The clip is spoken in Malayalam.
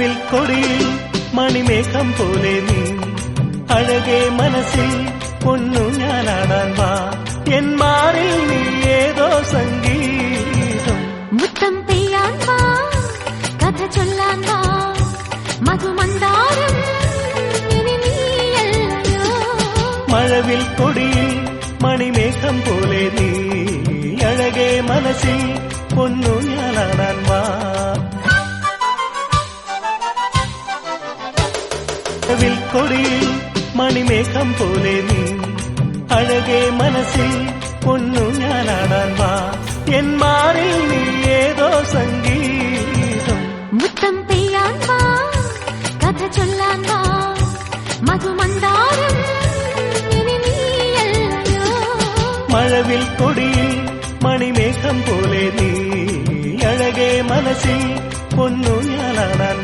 മഴവിൽ കൊടിയിൽ മണിമേഘം പോലെ നീ അഴകേ മനസ്സിൽ പൊന്നു ഞാനാടാൻ വാ എൻ മാറിൽ നീ ഏതോ സംഗീതം മുത്തം പെയ്യാൻ വാ കഥ ചൊല്ലാൻ വാ മധുമന്ദാരം ഇനി നീയല്ലയോ മഴവിൽ കൊടിയിൽ മണിമേഘം പോലെ നീ അഴകേ മനസ്സിൽ പൊന്നു ഞാനാടാൻ വാ മഴവിൽ കൊടിയിൽ മണിമേഘം പോലെ നീ അഴകേ മനസ്സിൽ പൊന്നു ഞാനാടാൻ വാ എൻ മാറിൽ നീ ഏതോ സംഗീതം മുത്തം പെയ്യാൻ വാ കഥ ചൊല്ലാൻ വാ മധുമന്ദാരം ഇനി നീയല്ലയോ മഴവിൽ കൊടിയിൽ മണിമേഘം പോലെ നീ അഴകേ മനസ്സിൽ പൊന്നു ഞാനാടാൻ